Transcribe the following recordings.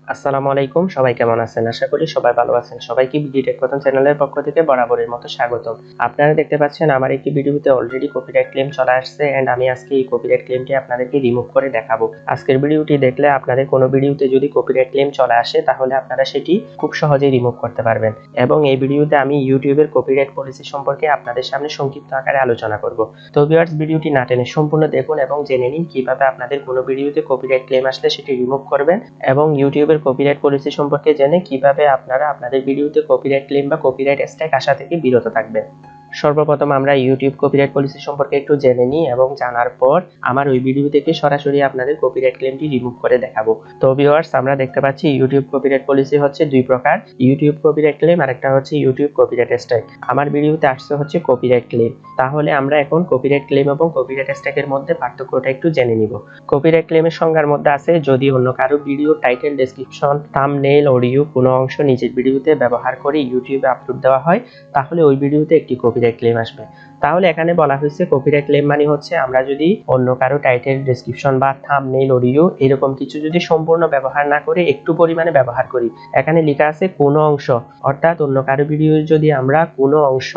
আসসালামু আলাইকুম, সবাই কেমন আছেন? আশা করি সবাই ভালো আছেন। সবাইকে বিডি কথন চ্যানেলের পক্ষ থেকে বরাবরের মতো স্বাগতম। আপনারা দেখতে পাচ্ছেন আমার একটি ভিডিওতে অলরেডি কপিরাইট ক্লেম চলে আসছে এন্ড আমি আজকে এই কপিরাইট ক্লেমটি আপনাদেরকে রিমুভ করে দেখাবো। আজকের ভিডিওটি দেখলে আপনাদের কোনো ভিডিওতে যদি কপিরাইট ক্লেম চলে আসে তাহলে আপনারা সেটি খুব সহজেই রিমুভ করতে পারবেন। এবং এই ভিডিওতে আমি ইউটিউবের কপিরাইট পলিসি সম্পর্কে আপনাদের সামনে সংক্ষিপ্ত আকারে আলোচনা করব। তো ভিউয়ার্স, ভিডিওটি না টেনে সম্পূর্ণ দেখুন এবং জেনে নিন কিভাবে আপনাদের কোনো ভিডিওতে কপিরাইট ক্লেম আসলে সেটি রিমুভ করবেন এবং ইউটিউবের কপিরাইট পলিসি সম্পর্কে জেনে কিভাবে আপনারা আপনাদের ভিডিওতে কপিরাইট ক্লেম বা কপিরাইট স্ট্রাইক আসা থেকে বিরত থাকবেন। সর্বপ্রথম আমরা ইউটিউব কপিরাইট পলিসি সম্পর্কে একটু জেনে নিই এবং জানার পর আমার ওই ভিডিও থেকে সরাসরি আপনাদের কপিরাইট ক্লেমটি রিমুভ করে দেখাবো। তো ভিউয়ার্স, আমরা দেখতে পাচ্ছি ইউটিউব কপিরাইট পলিসি হচ্ছে দুই প্রকার, ইউটিউব কপিরাইট ক্লেম আর একটা হচ্ছে ইউটিউব কপিরাইট স্ট্রাইক। আমার ভিডিওতে আসছে হচ্ছে কপিরাইট ক্লেম। তাহলে আমরা এখন কপিরাইট ক্লেম এবং কপিরাইট স্ট্রাইকের মধ্যে পার্থক্যটা একটু জেনে নিব। কপিরাইট ক্লেমের সংজ্ঞার মধ্যে আছে যদি অন্য কারো video title, description, thumbnail, audio কোনো অংশ নিজের ভিডিওতে ব্যবহার করে ইউটিউবে আপলোড দেওয়া হয় তাহলে ওই ভিডিওতে একটি কপিরাইট ক্লেম আসবে। তাহলে এখানে বলা হয়েছে কপিরাইট ক্লেম মানে হচ্ছে আমরা যদি অন্য কারো টাইটেল, ডেসক্রিপশন বা থাম্বনেইল, অডিও এরকম কিছু যদি সম্পূর্ণ ব্যবহার না করে একটু পরিমাণে ব্যবহার করি, এখানে লেখা আছে কোনো অংশ, অর্থাৎ অন্য কারো ভিডিও যদি আমরা কোনো অংশ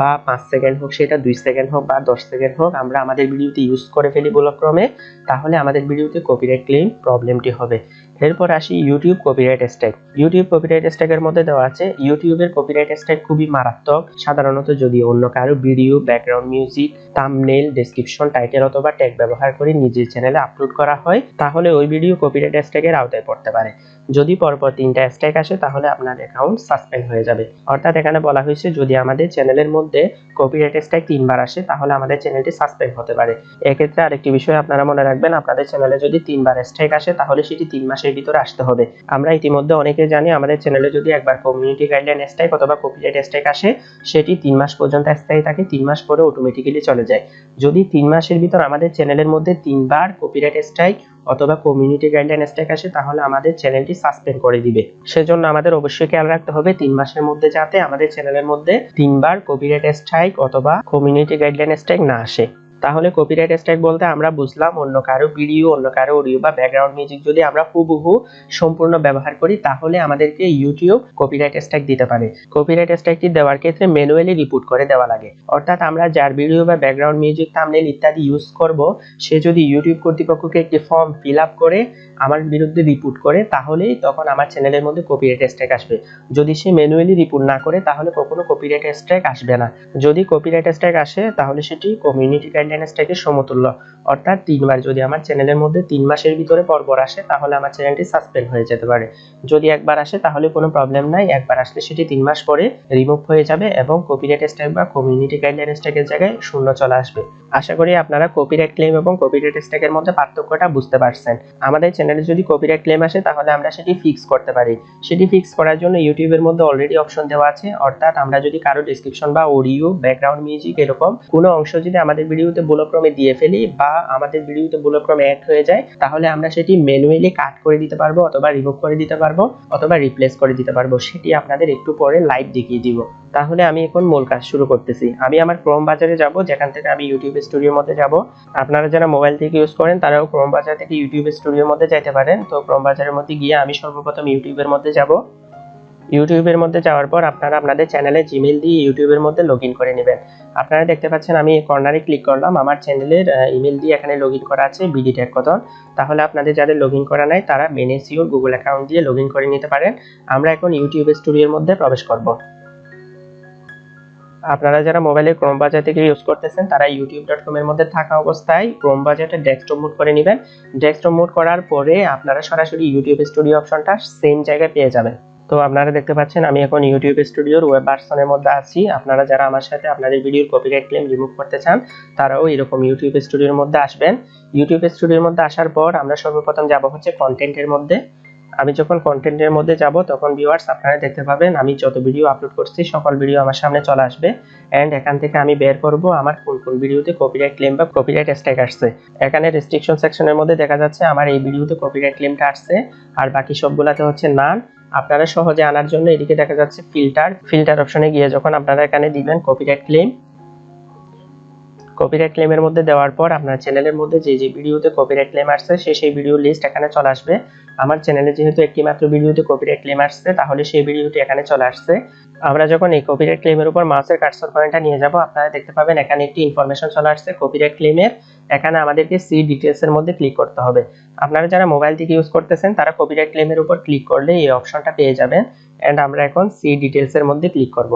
বা 5 সেকেন্ড হোক, সেটা 2 সেকেন্ড হোক বা 10 সেকেন্ড হোক, আমরা আমাদের ভিডিওতে ইউজ করে ফেলি ভুলক্রমে, তাহলে আমাদের ভিডিওতে কপিরাইট ক্লেম প্রবলেমটি হবে। এরপর আসি YouTube copyright strike. YouTube copyright স্ট্রাইকের মধ্যে দেওয়া আছে ইউটিউবের কপিরাইট স্ট্রাইক খুবই মারাত্মক। সাধারণত যদি অন্য কারো video, background music, thumbnail, description, title অথবা ট্যাগ ব্যবহার করে নিজের চ্যানেলে আপলোড করা হয় তাহলে ওই ভিডিও কপিরাইট স্ট্রাইকের আওতায় পড়তে পারে। যদি পরপর 3টা স্ট্রাইক আসে তাহলে আপনার অ্যাকাউন্ট সাসপেন্ড হয়ে যাবে। অর্থাৎ এখানে বলা হয়েছে যদি আমাদের চ্যানেলের মধ্যে কপিরাইট স্ট্রাইক 3বার আসে তাহলে আমাদের চ্যানেলটি সাসপেন্ড হতে পারে। এক্ষেত্রে আরেকটি বিষয় আপনারা মনে রাখবেন, আপনাদের চ্যানেলে যদি 3বার স্ট্রাইক আসে তাহলে সেটি 3 মাসের ভিতরে আসতে হবে। আমরা ইতিমধ্যে অনেকে জানি আমাদের চ্যানেলে যদি একবার কমিউনিটি গাইডলাইন স্ট্রাইক অথবা কপিরাইট স্ট্রাইক আসে সেটি 3 মাস পর্যন্ত স্থায়ী থাকে, 3 মাস পরে অটোমেটিক্যালি চলে যায়। যদি 3 মাসের ভিতর আমাদের চ্যানেলের মধ্যে 3বার কপিরাইট স্ট্রাইক অথবা কমিউনিটি গাইডলাইন স্ট্রাইক আসে তাহলে আমাদের চ্যানেলটি সাসপেন্ড করে দিবে। সেজন্য আমাদের অবশ্যই খেয়াল রাখতে হবে 3 মাসের মধ্যে যাতে আমাদের চ্যানেলের মধ্যে 3বার কপিরাইট স্ট্রাইক অথবা কমিউনিটি গাইডলাইন স্ট্রাইক না আসে। তাহলে কপিরাইট স্ট্রাইক বলতে আমরা বুঝলাম অন্য কারো ভিডিও, অন্য কারো অডিও বা ব্যাকগ্রাউন্ড মিউজিক যদি আমরা হুবহু সম্পূর্ণ ব্যবহার করি তাহলে আমাদেরকে ইউটিউব কপিরাইট স্ট্রাইক দিতে পারে। কপিরাইট স্ট্রাইকটি দেওয়ার ক্ষেত্রে ম্যানুয়ালি রিপোর্ট করে দেওয়া লাগে। অর্থাৎ আমরা যার ভিডিও বা ব্যাকগ্রাউন্ড মিউজিক, থাম্বনেইল ইত্যাদি ইউজ করব সে যদি ইউটিউব কর্তৃপক্ষকে একটি ফর্ম ফিল আপ করে আমার বিরুদ্ধে রিপোর্ট করে তাহলেই তখন আমার চ্যানেলের মধ্যে কপিরাইট স্ট্রাইক আসবে। যদি সে ম্যানুয়ালি রিপোর্ট না করে তাহলে কখনো কপিরাইট স্ট্রাইক আসবে না। যদি কপিরাইট স্ট্রাইক আসে তাহলে সেটি কমিউনিটি গাইডলাইন স্ট্রাইকের সমতুল্য। অর্থাৎ 3বার যদি আমার চ্যানেলের মধ্যে 3 মাসের ভিতরে পরপর আসে তাহলে আমার চ্যানেলটি সাসপেন্ড হয়ে যেতে পারে। যদি একবার আসে তাহলে কোনো প্রবলেম নাই, একবার আসলে সেটি 3 মাস পরে রিমুভ হয়ে যাবে এবং কপিরাইট স্ট্রাইক বা কমিউনিটি গাইডলাইন স্ট্রাইকের জায়গায় শূন্য চলে আসবে। আশা করি আপনারা কপিরাইট ক্লেম এবং কপিরাইট স্ট্রাইকের মধ্যে পার্থক্যটা বুঝতে পারছেন। আমাদের চ্যানেলে যদি কপিরাইট ক্লেম আসে তাহলে আমরা সেটি ফিক্স করতে পারি। সেটি ফিক্স করার জন্য ইউটিউবের মধ্যে অলরেডি অপশন দেওয়া আছে। অর্থাৎ আমরা যদি কারো ডেসক্রিপশন বা অডিও, ব্যাকগ্রাউন্ড মিউজিক এরকম কোনো অংশ যদি আমাদের ভিডিওতে ভুলক্রমে দিয়ে ফেলি বা আমাদের ভিডিওতে ভুলক্রমে অ্যাড হয়ে যায় তাহলে আমরা সেটি ম্যানুয়ালি কাট করে দিতে পারবো অথবা রিমুভ করে দিতে পারবো অথবা রিপ্লেস করে দিতে পারবো। সেটি আপনাদের একটু পরে লাইভ দেখিয়ে দিব। তাহলে আমি এখন মূল কাজ শুরু করতেছি। আমি আমার ক্রোম বাজারে যাব, যেখান থেকে আমি ইউটিউব স্টুডিওর মধ্যে যাব। আপনারা যারা মোবাইল থেকে ইউজ করেন তারাও ক্রোম বাজার থেকে ইউটিউব স্টুডিওর মধ্যে যাইতে পারেন। তো ক্রোম বাজারের মধ্যে গিয়ে আমি সর্বপ্রথম ইউটিউবের মধ্যে যাব। ইউটিউবের মধ্যে যাওয়ার পর আপনারা আপনাদের চ্যানেলে জিমেইল দিয়ে ইউটিউবের মধ্যে লগইন করে নেবেন। আপনারা দেখতে পাচ্ছেন আমি কর্নারে ক্লিক করলাম, আমার চ্যানেলের ইমেল দিয়ে এখানে লগইন করা আছে বিডি কথন। তাহলে আপনাদের যাদের লগইন করা নাই তারা মেনে সিওর গুগল অ্যাকাউন্ট দিয়ে লগইন করে নিতে পারেন। আমরা এখন ইউটিউব স্টুডিওর মধ্যে প্রবেশ করব। আপনারা যারা মোবাইলে ক্রোম ব্রাউজার থেকে ইউজ করতেছেন তারা youtube.com এর মধ্যে থাকা অবস্থায় ক্রোম ব্রাউজারটা ডেস্কটপ মোড করে নেবেন। ডেস্কটপ মোড করার পরে আপনারা সরাসরি ইউটিউব স্টুডিও অপশনটা সেম জায়গায় পেয়ে যাবেন। তো আপনারা দেখতে পাচ্ছেন আমি এখন ইউটিউব স্টুডিওর ওয়েব ভার্সনের মধ্যে আছি। আপনারা যারা আমার সাথে আপনাদের ভিডিওর কপিরাইট ক্লেম রিমুভ করতে চান তারাও এরকম ইউটিউব স্টুডিওর মধ্যে আসবেন। ইউটিউব স্টুডিওর মধ্যে আসার পর আমরা সর্বপ্রথম যাব হচ্ছে কন্টেন্টের মধ্যে। আমি যখন কন্টেন্টের মধ্যে যাব তখন ভিউয়ার্স আপনারা দেখতে পাবেন আমি যত ভিডিও আপলোড করছি সকল ভিডিও আমার সামনে চলে আসবে এন্ড এখান থেকে আমি বের করব আমার কোন কোন ভিডিওতে কপিরাইট ক্লেম বা কপিরাইট স্ট্রাইক আসছে। এখানে রেস্ট্রিকশন সেকশনের মধ্যে দেখা যাচ্ছে আমার এই ভিডিওতে কপিরাইট ক্লেমটা আসছে আর বাকি সবগুলাতে হচ্ছে নান। আপনারা সহজে আনার জন্য এদিকে দেখা যাচ্ছে ফিল্টার অপশনে গিয়ে যখন আপনারা এখানে দিবেন কপিরাইট ক্লেম, কপিরাইট ক্লেমের মধ্যে দেওয়ার পর আপনার চ্যানেলের মধ্যে যে যে ভিডিওতে কপিরাইট ক্লেম আসছে সেই ভিডিও লিস্ট এখানে চলে আসবে। আমার চ্যানেলে যেহেতু একটি মাত্র ভিডিওতে কপিরাইট ক্লেম আসছে, তাহলে সেই ভিডিওটি এখানে চলে আসছে। আমরা যখন এই কপিরাইট ক্লেমের উপর মাউসের কার্সর পয়েন্টটা নিয়ে যাব, আপনারা দেখতে পাবেন এখানে একটি ইনফরমেশন চলে আসছে কপিরাইট ক্লেমের। এখানে আমাদেরকে সি ডিটেইলস এর মধ্যে ক্লিক করতে হবে। আপনারা যারা মোবাইল থেকে ইউজ করতেছেন তারা কপিরাইট ক্লেমের উপর ক্লিক করলে এই অপশনটা পেয়ে যাবেন। এন্ড আমরা এখন সি ডিটেইলস এর মধ্যে ক্লিক করব।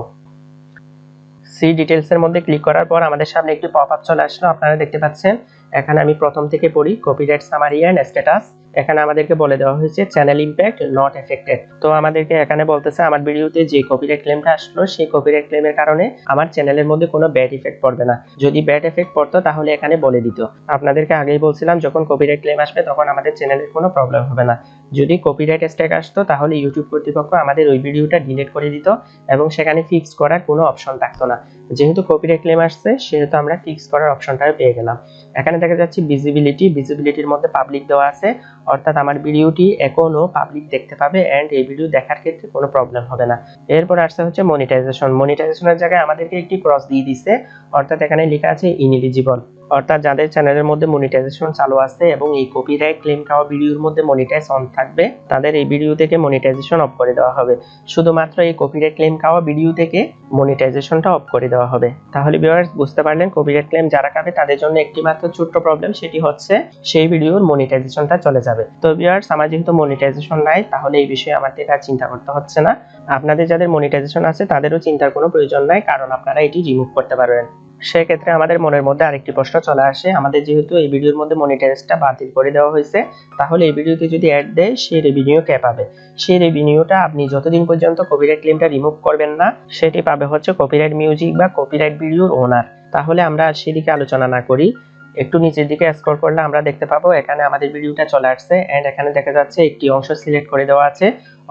সি ডিটেইলস এর মধ্যে ক্লিক করার পর আমাদের সামনে একটি পপআপ চলে আসলো, আপনারা দেখতে পাচ্ছেন। এখানে আমি প্রথম থেকে পড়ি, কপিরাইট সামারি এন্ড স্ট্যাটাস। এখানে আমাদেরকে বলে দেওয়া হয়েছে চ্যানেল ইমপ্যাক্ট নট এফেক্টেড। তো আমাদেরকে এখানে বলতেছে আমার ভিডিওতে যে কপিরাইট ক্লেমটা আসলো সেই কপিরাইট ক্লেমের কারণে আমার চ্যানেলের মধ্যে কোনো ব্যাড ইফেক্ট পড়বে না। যদি ব্যাড এফেক্ট পড়তো তাহলে এখানে বলে দিত। আপনাদেরকে আগেই বলছিলাম যখন কপিরাইট ক্লেম আসবে তখন আমাদের চ্যানেলের কোনো প্রবলেম হবে না। যদি কপিরাইট স্ট্রাইক আসতো তাহলে ইউটিউব কর্তৃপক্ষ আমাদের ওই ভিডিওটা ডিলিট করে দিত এবং সেখানে ফিক্স করার কোনো অপশন থাকতো না। যেহেতু কপিরাইট ক্লেম আসছে সেহেতু আমরা ফিক্স করার অপশনটাও পেয়ে গেলাম। এখানে দেখা যাচ্ছে ভিজিবিলিটির মধ্যে পাবলিক দেওয়া আছে, অর্থাৎ আমার ভিডিওটি এখনো পাবলিক দেখতে পাবে এন্ড এই ভিডিও দেখার ক্ষেত্রে কোনো প্রবলেম হবে না। এরপর আসছে হচ্ছে মনিটাইজেশনের জায়গায় আমাদেরকে একটি ক্রস দিয়ে দিছে, অর্থাৎ এখানে লেখা আছে ইনএলিজিবল। অর্থাৎ যাদের চ্যানেলের মধ্যে মনিটাইজেশন চালু আছে এবং এই কপিরাইট ক্লেম খাওয়া ভিডিওর মধ্যে মনিটাইজ অন থাকবে, তাদের এই ভিডিও থেকে মনিটাইজেশন অফ করে দেওয়া হবে। শুধুমাত্র এই কপিরাইট ক্লেম খাওয়া ভিডিও থেকে মনিটাইজেশনটা অফ করে দেওয়া হবে। তাহলে ভিউয়ার্স বুঝতে পারলেন কপিরাইট ক্লেম যারা খাবে তাদের জন্য একটি মাত্র ছোট্ট প্রবলেম, সেটি হচ্ছে সেই ভিডিওর মনিটাইজেশনটা চলে যাবে। তো ভিউয়ার্স আমার যেহেতু মনিটাইজেশন নাই তাহলে এই বিষয়ে আমাদের আর চিন্তা করতে হচ্ছে না। আপনাদের যাদের মনিটাইজেশন আছে তাদেরও চিন্তার কোনো প্রয়োজন নাই, কারণ আপনারা এটি রিমুভ করতে পারবেন। সেক্ষেত্রে আমাদের মনের মধ্যে আরেকটি প্রশ্ন চলে আসে, আমাদের যেহেতু এই ভিডিওর মধ্যে মনিটাইজটা বাতিল করে দেওয়া হয়েছে, তাহলে এই ভিডিওতে যদি অ্যাড দেয় সেই রেভিনিউ কে পাবে? সেই রেভিনিউটা আপনি যতদিন পর্যন্ত কপিরাইট ক্লেমটা রিমুভ করবেন না সেটি পাবে হচ্ছে কপিরাইট মিউজিক বা কপিরাইট ভিডিওর ওনার। তাহলে আমরা সেদিকে আলোচনা না করি, একটু নিচের দিকে স্ক্রল করলে আমরা দেখতে পাবো এখানে আমাদের ভিডিওটা চলে আসছে এন্ড এখানে দেখা যাচ্ছে একটি অংশ সিলেক্ট করে দেওয়া আছে,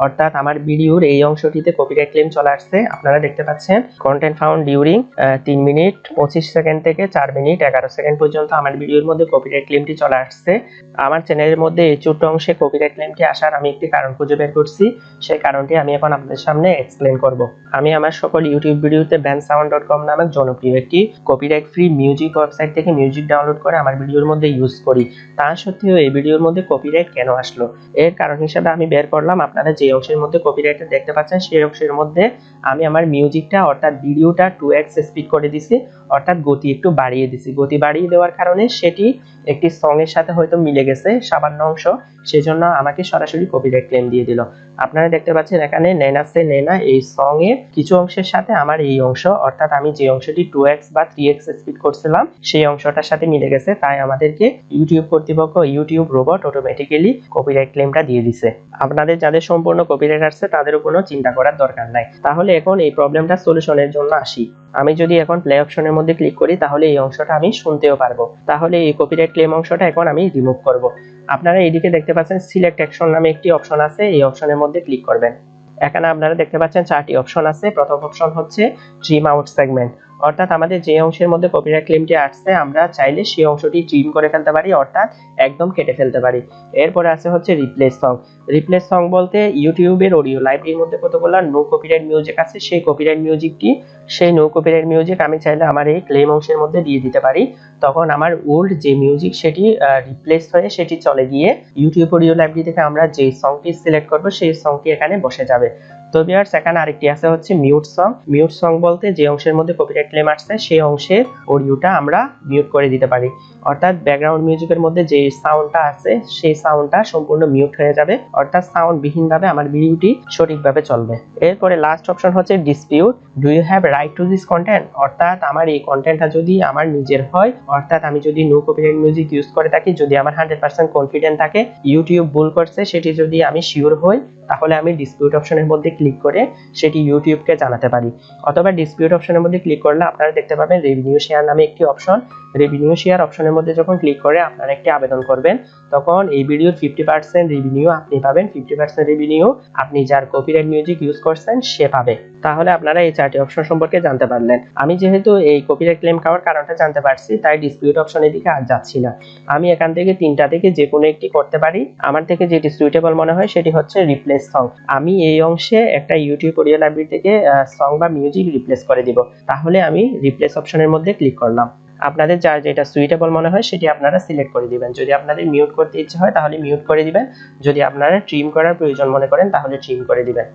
অর্থাৎ আমার ভিডিওর এই অংশটিতে কপিরাইট ক্লেম চলে আসছে। আপনারা দেখতে পাচ্ছেন content found during 3 minute 25 second থেকে 4 মিনিট 11 সেকেন্ড পর্যন্ত আমার ভিডিওর মধ্যে কপিরাইট ক্লেমটি চলে আসছে। আমার চ্যানেলের মধ্যে এই ছোট্ট অংশে কপিরাইট ক্লেমটি আসার আমি একটি কারণ খুঁজে বের করছি, সেই কারণটি আমি এখন আপনাদের সামনে এক্সপ্লেন করব। আমি আমার সকল ইউটিউব ভিডিওতে bandsound.com নামক জনপ্রিয় একটি কপিরাইট ফ্রি মিউজিক ওয়েবসাইট থেকে মিউজিক ডাউনলোড করে আমার ভিডিওর মধ্যে ইউজ করি। তা সত্ত্বেও এই ভিডিওর মধ্যে কপিরাইট কেন আসলো এর কারণ হিসেবে আমি বের করলাম, আপনারা যে অংশের মধ্যে কপিরাইট দেখতে পাচ্ছেন সেই অংশের মধ্যে আমি আমার মিউজিকটা অর্থাৎ ভিডিওটা 2x স্পিড করে দিছি, অর্থাৎ গতি একটু বাড়িয়ে দিছি। গতি বাড়িয়ে দেওয়ার কারণে সেটি একটি সং এর সাথে হয়তো মিলে গেছে সামান্য অংশ, সেজন্য আমাকে সরাসরি কপিরাইট ক্লেম দিয়ে দিল। আপনারা দেখতে পাচ্ছেন এখানে নেনা সে নেনা এই সং এর কিছু অংশের সাথে আমার এই অংশ, অর্থাৎ আমি যে অংশটি 2x বা 3x স্পিড করছিলাম সেই অংশটার সাথে মিলে গেছে, তাই আমাদেরকে ইউটিউব কর্তৃপক্ষ ইউটিউব রোবট অটোমেটিক্যালি কপিরাইট ক্লেমটা দিয়ে দিছে। আপনাদের যাদের সম্পূর্ণ কপিরাইট আসছে তাদেরও কোনো চিন্তা করার দরকার নাই। তাহলে এখন এই প্রবলেমটা সলিউশনের জন্য আসি। আমি যদি এখন প্লে অপশনের মধ্যে ক্লিক করি তাহলে এই অংশটা আমি শুনতেও পারবো। তাহলে এই কপিরাইট ক্লেম অংশটা এখন আমি রিমুভ করব। আপনারা এইদিকে দেখতে পাচ্ছেন সিলেক্ট অ্যাকশন নামে একটি অপশন আছে, এই অপশনের মধ্যে ক্লিক করবেন। এখানে আপনারা দেখতে পাচ্ছেন 4টি অপশন আছে। প্রথম অপশন হচ্ছে ট্রিম আউট সেগমেন্ট, অর্থাৎ আমাদের যে অংশের মধ্যে কপিরাইট ক্লেমটি আসছে আমরা চাইলে সেই অংশটি ট্রিম করে ফেলতে পারি, অর্থাৎ একদম কেটে ফেলতে পারি। এরপরে আছে হচ্ছে রিপ্লেস সং। রিপ্লেস সং বলতে ইউটিউবের অডিও লাইব্রেরির মধ্যে কতগুলো নো কপিরাইট মিউজিক আছে, সেই কপিরাইট মিউজিকটি সেই নো কপিরাইট মিউজিক আমি চাইলে আমার এই ক্লেম অংশের মধ্যে দিয়ে দিতে পারি। তখন আমার ওল্ড যে মিউজিক সেটি রিপ্লেস হয়ে সেটি চলে গিয়ে ইউটিউব অডিও লাইব্রেরি থেকে আমরা যে সংটি সিলেক্ট করব সেই সংটি এখানে বসে যাবে। তো ভিউয়ার্স এখানে আরেকটি আছে হচ্ছে মিউট সং। মিউট সং বলতে যে অংশের মধ্যে কপিরাইট ক্লেম আসছে সেই অংশের অডিওটা আমরা মিউট করে দিতে পারি, অর্থাৎ ব্যাকগ্রাউন্ড মিউজিকের মধ্যে যে সাউন্ডটা আছে সেই সাউন্ডটা সম্পূর্ণ মিউট হয়ে যাবে, অর্থাৎ সাউন্ড বিহীনভাবে আমার ভিডিওটি সঠিকভাবে চলবে। এরপরে লাস্ট অপশন হচ্ছে dispute. Do you have right to this content, অর্থাৎ আমার এই কন্টেন্টটা যদি আমার নিজের হয়, অর্থাৎ আমি যদি নো কপিরাইট মিউজিক ইউজ করে থাকি, যদি আমার 100% কনফিডেন্ট থাকে ইউটিউব ভুল করছে সেটি যদি আমি শিওর হই, তাহলে আমি ডিসপিউট অপশনের মধ্যে ক্লিক করে সেটি ইউটিউবকে জানাতে পারি। অথবা ডিসপিউট অপশনের মধ্যে ক্লিক করলে আপনারা দেখতে পাবেন রেভিনিউ শেয়ার নামে একটি অপশন। রেভিনিউ শেয়ার অপশনের মধ্যে যখন ক্লিক করে আপনারা একটি আবেদন করবেন, তখন এই ভিডিওর 50% রেভিনিউ আপনি পাবেন, 50% রেভিনিউ আপনি যার কপিরাইট মিউজিক ইউজ করছেন সে পাবে। তাহলে আপনারা এই 4টি অপশন সম্পর্কে জানতে পারলেন। আমি যেহেতু এই কপিরাইট ক্লেম খাওয়ার কারণটা জানতে পারছি তাই ডিসপিউট অপশনের দিকে আর যাচ্ছি না। আমি এখান থেকে 3টা থেকে যে কোনো একটি করতে পারি। আমার থেকে যেটি সুইটেবল মনে হয় সেটি হচ্ছে রিপ্লেস সং। আমি এই অংশে একটা ইউটিউব অডিও লাইব্রেরি থেকে সং বা মিউজিক রিপ্লেস করে দিব। তাহলে আমি রিপ্লেস অপশনের মধ্যে ক্লিক করলাম। আপনাদের যার যেটা সুইটেবল মনে হয় সেটি আপনারা সিলেক্ট করে দিবেন। যদি আপনাদের মিউট করতে ইচ্ছে হয় তাহলে মিউট করে দিবেন, যদি আপনারা ট্রিম করার প্রয়োজন মনে করেন তাহলে ট্রিম করে দিবেন।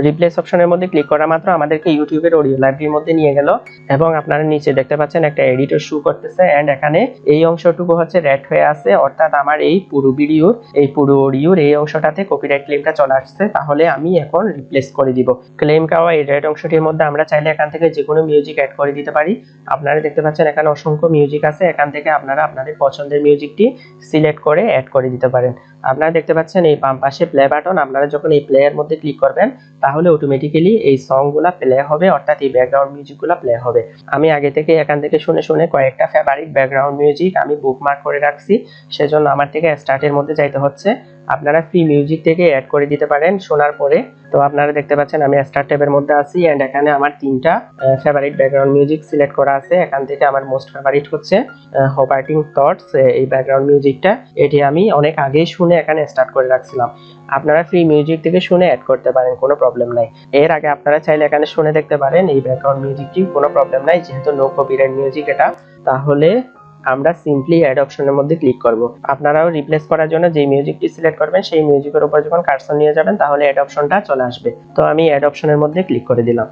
রিপ্লেস অপশনের মধ্যে ক্লিক করা মাত্র আমাদেরকে ইউটিউবের অডিও লাইব্রেরির মধ্যে নিয়ে গেল এবং আপনারা নিচে দেখতে পাচ্ছেন একটা এডিটর শো করতেছে এন্ড এখানে এই অংশটুকু হচ্ছে রেড হয়ে আছে, অর্থাৎ আমার এই পুরো ভিডিওর এই পুরো অডিওর এই অংশটাতে কপিরাইট ক্লেমটা চলে আসছে। তাহলে আমি এখন রিপ্লেস করে দিব। ক্লেম পাওয়া এই রেড অংশটির মধ্যে আমরা চাইলে এখান থেকে যে কোনো মিউজিক অ্যাড করে দিতে পারি। আপনারা দেখতে পাচ্ছেন এখানে অসংখ্য মিউজিক আছে, এখান থেকে আপনারা আপনাদের পছন্দের মিউজিকটি সিলেক্ট করে অ্যাড করে দিতে পারেন। আপনারা দেখতে পাচ্ছেন এই বাম পাশে প্লে বাটন, আপনারা যখন এই প্লে এর মধ্যে ক্লিক করবেন তাহলে অটোমেটিক্যালি এই সংগুলা প্লে হবে, অর্থাৎ এই ব্যাকগ্রাউন্ড মিউজিকগুলো প্লে হবে। আমি আগে থেকে এখান থেকে শুনে শুনে কয়েকটা ফেভারিট ব্যাকগ্রাউন্ড মিউজিক আমি বুকমার্ক করে রাখছি, সেজন্য আমার থেকে স্টার্টের মধ্যে যাইতে হচ্ছে। আপনারা ফ্রি মিউজিক থেকে অ্যাড করে দিতে পারেন শোনার পরে। তো আপনারা দেখতে পাচ্ছেন আমি স্টার্ট ট্যাবের মধ্যে আছি এন্ড এখানে আমার তিনটা ফেভারিট ব্যাকগ্রাউন্ড মিউজিক সিলেক্ট করা আছে। এখান থেকে আমার মোস্ট ফেভারিট হচ্ছে হোভার্টিং থটস, এই ব্যাকগ্রাউন্ড মিউজিকটা। এটি আমি অনেক আগেই শুনে এখানে স্টার্ট করে রাখছিলাম। আপনারা ফ্রি মিউজিক থেকে শুনে অ্যাড করতে পারেন, কোনো প্রবলেম নাই। এর আগে আপনারা চাইলে এখানে শুনে দেখতে পারেন এই ব্যাকগ্রাউন্ড মিউজিকটি, কোনো প্রবলেম নাই, যেহেতু নো কপিরাইট মিউজিক এটা। তাহলে আমরা সিম্পলি অ্যাড অপশনের মধ্যে ক্লিক করব। আপনারাও রিপ্লেস করার জন্য যে মিউজিকটি সিলেক্ট করবেন সেই মিউজিকের উপর যখন কার্সর নিয়ে যাবেন তাহলে অ্যাড অপশনটা চলে আসবে। তো আমি অ্যাড অপশনের মধ্যে ক্লিক করে দিলাম।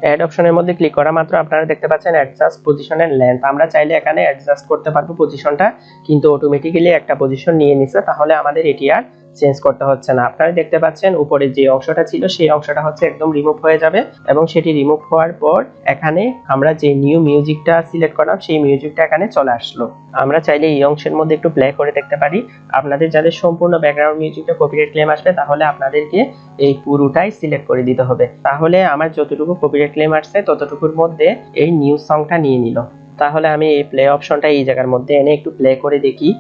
অ্যাড অপশনের মধ্যে ক্লিক করা মাত্র আপনারা দেখতে পাচ্ছেন অ্যাডজাস্ট পজিশন এন্ড লেন্থ। আমরা চাইলে এখানে অ্যাডজাস্ট করতে পারবো পজিশনটা, কিন্তু অটোমেটিক্যালি একটা পজিশন নিয়ে নিছে, তাহলে আমাদের এটি আর চেঞ্জ করতে হচ্ছে না। আপনারা দেখতে পাচ্ছেন উপরে যে অংশটা ছিল সেই অংশটা হচ্ছে একদম রিমুভ হয়ে যাবে এবং সেটি রিমুভ হওয়ার পর এখানে আমরা যে নিউ মিউজিকটা সিলেক্ট করলাম সেই মিউজিকটা এখানে চলে আসলো। আমরা চাইলে এই অংশের মধ্যে একটু প্লে করে দেখতে পারি। আপনাদের যাদের সম্পূর্ণ ব্যাকগ্রাউন্ড মিউজিকটা কপিরাইট ক্লেম আসবে তাহলে আপনাদেরকে এই পুরোটাই সিলেক্ট করে দিতে হবে। তাহলে আমার যতটুকু কপিরাইট ক্লেম আসছে ততটুকুর মধ্যে এই নিউ সংটা নিয়ে নিল। তাহলে আমি এই প্লে অপশনটা এই জায়গার মধ্যে এনে একটু প্লে করে দেখি।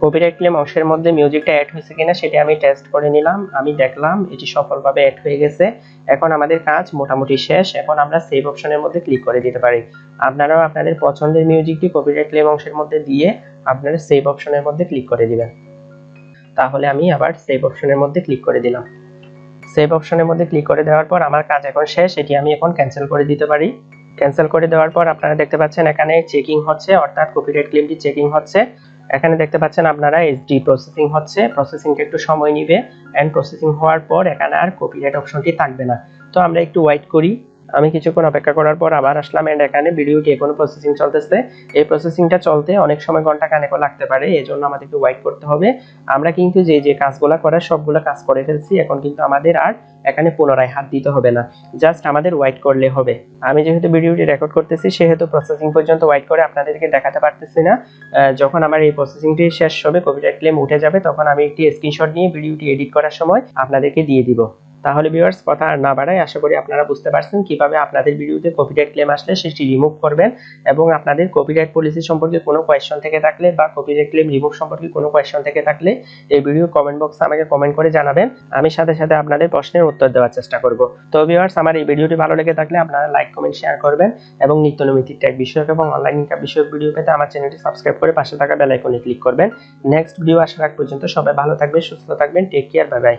কপিরাইট ক্লেম অংশের মধ্যে মিউজিকটা অ্যাড হয়েছে কিনা সেটা আমি টেস্ট করে নিলাম। আমি দেখলাম এটি সফলভাবে অ্যাড হয়ে গেছে। এখন আমাদের কাজ মোটামুটি শেষ। এখন আমরা সেভ অপশনের মধ্যে ক্লিক করে দিতে পারি। আপনারাও আপনাদের পছন্দের মিউজিকটি কপিরাইট ক্লেম অংশের মধ্যে দিয়ে আপনারা সেভ অপশনের মধ্যে ক্লিক করে দিবেন। তাহলে আমি আবার সেভ অপশনের মধ্যে ক্লিক করে দিলাম। সেভ অপশনের মধ্যে ক্লিক করে দেওয়ার পর আমার কাজ এখন শেষ, এটি আমি এখন ক্যান্সেল করে দিতে পারি। ক্যান্সেল করে দেওয়ার পর আপনারা দেখতে পাচ্ছেন এখানে চেকিং হচ্ছে, অর্থাৎ কপিরাইট ক্লেমটি চেকিং হচ্ছে। এখানে দেখতে পাচ্ছেন আপনারা এইচডি প্রসেসিং হচ্ছে, প্রসেসিংটা একটু সময় নেবে এন্ড প্রসেসিং হওয়ার পর এখানে আর কপিরাইট অপশনটি থাকবে না। তো আমরা একটু ওয়েট করি। আমি কিছুক্ষণ অপেক্ষা করার পর আবার আসলাম এন্ড এখানে ভিডিওটি এখনো প্রসেসিং চলতেছে। এই প্রসেসিংটা চলতে অনেক সময় ঘন্টা খানেকও লাগতে পারে, এজন্য আমাদের একটু ওয়েট করতে হবে। আমরা কিন্তু যে যে কাজগুলো করার সবগুলো কাজ করে ফেলছি, এখন কিন্তু আমাদের আর এখানে পুনরায় হাত দিতে হবে না, জাস্ট আমাদের ওয়েট করলে হবে। আমি যেহেতু ভিডিওটি রেকর্ড করতেছি সেহেতু প্রসেসিং পর্যন্ত ওয়েট করে আপনাদেরকে দেখাতে পারতেছি না। যখন আমার এই প্রসেসিংটি শেষ হবে, কপিরাইট ক্লেম উঠে যাবে, তখন আমি একটি স্ক্রিনশট নিয়ে ভিডিওটি এডিট করার সময় আপনাদেরকে দিয়ে দিব। তাহলে ভিউয়ার্স, কথা আর না বাড়াই, আশা করি আপনারা বুঝতে পারছেন কিভাবে আপনাদের ভিডিওতে কপিরাইট ক্লেম আসলে সেটি রিমুভ করবেন। এবং আপনাদের কপিরাইট পলিসি সম্পর্কে কোনো কোয়েশ্চন থেকে থাকলে বা কপিরাইট ক্লেম রিমুভ সম্পর্কে কোনো কোয়েশ্চন থেকে থাকলে এই ভিডিও কমেন্ট বক্সে আমাকে কমেন্ট করে জানাবেন। আমি সাথে সাথে আপনাদের প্রশ্নের উত্তর দেওয়ার চেষ্টা করব। তো ভিউয়ার্স, আমার এই ভিডিওটি ভালো লেগে থাকলে আপনারা লাইক, কমেন্ট, শেয়ার করবেন এবং নিত্য নৈমিত্তিক টেক বিষয়ক এবং অনলাইন ইনকাম বিষয়ক ভিডিও পেতে আমার চ্যানেলটি সাবস্ক্রাইব করে পাশে থাকা বেল আইকনে ক্লিক করবেন। নেক্সট ভিডিও আসার আগ পর্যন্ত সবাই ভালো থাকবেন, সুস্থ থাকবেন। Take care, bye by.